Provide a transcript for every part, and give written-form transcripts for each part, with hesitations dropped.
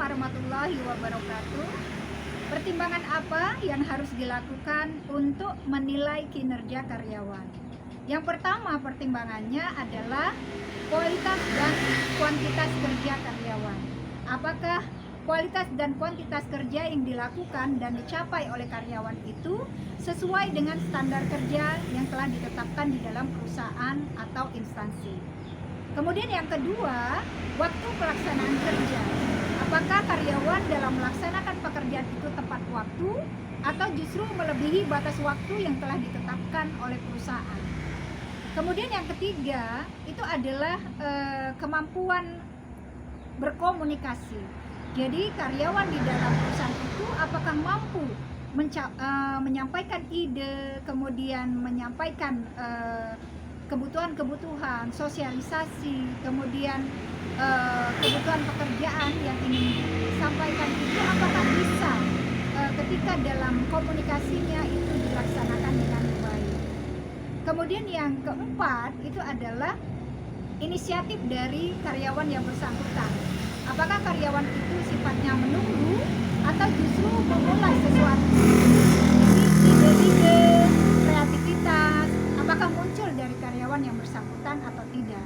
warahmatullahi wabarakatuh. Pertimbangan apa yang harus dilakukan untuk menilai kinerja karyawan? Yang pertama pertimbangannya adalah kualitas dan kuantitas kerja karyawan. Apakah kualitas dan kuantitas kerja yang dilakukan dan dicapai oleh karyawan itu sesuai dengan standar kerja yang telah ditetapkan di dalam perusahaan atau instansi. Kemudian yang kedua, waktu pelaksanaan kerja. Apakah karyawan dalam melaksanakan pekerjaan itu tepat waktu atau justru melebihi batas waktu yang telah ditetapkan oleh perusahaan. Kemudian yang ketiga, itu adalah kemampuan berkomunikasi. Jadi karyawan di dalam perusahaan itu apakah mampu menyampaikan ide, kemudian menyampaikan kebutuhan-kebutuhan, sosialisasi, kemudian kebutuhan pekerjaan yang ingin disampaikan itu apakah bisa ketika dalam komunikasinya itu dilaksanakan dengan baik. Kemudian yang keempat itu adalah inisiatif dari karyawan yang bersangkutan. Apakah karyawan itu sifatnya menunggu atau justru memulai sesuatu? Jadi ide-ide, kreativitas, apakah muncul dari karyawan yang bersangkutan atau tidak?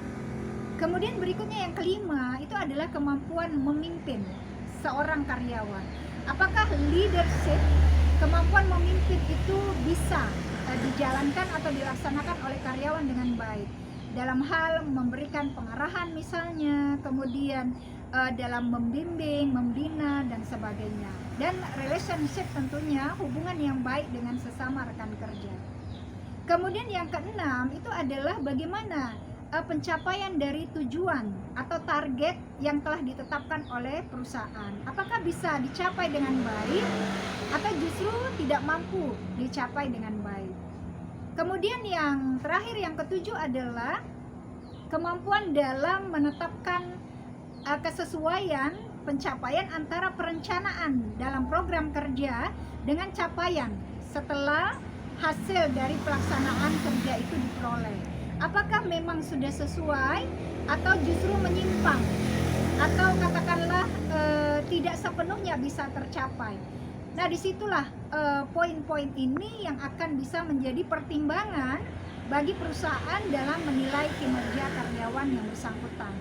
Kemudian berikutnya yang kelima itu adalah kemampuan memimpin seorang karyawan. Apakah leadership, kemampuan memimpin itu bisa dijalankan atau dilaksanakan oleh karyawan dengan baik? Dalam hal memberikan pengarahan misalnya, kemudian dalam membimbing, membina, dan sebagainya. Dan relationship tentunya hubungan yang baik dengan sesama rekan kerja. Kemudian yang keenam itu adalah bagaimana pencapaian dari tujuan atau target yang telah ditetapkan oleh perusahaan. Apakah bisa dicapai dengan baik atau justru tidak mampu dicapai dengan baik. Kemudian yang terakhir, yang ketujuh adalah kemampuan dalam menetapkan kesesuaian pencapaian antara perencanaan dalam program kerja dengan capaian setelah hasil dari pelaksanaan kerja itu diperoleh. Apakah memang sudah sesuai atau justru menyimpang atau katakanlah tidak sepenuhnya bisa tercapai. Nah, disitulah poin-poin ini yang akan bisa menjadi pertimbangan bagi perusahaan dalam menilai kinerja karyawan yang bersangkutan.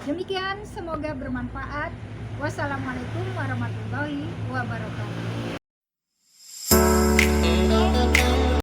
Demikian, semoga bermanfaat. Wassalamualaikum warahmatullahi wabarakatuh.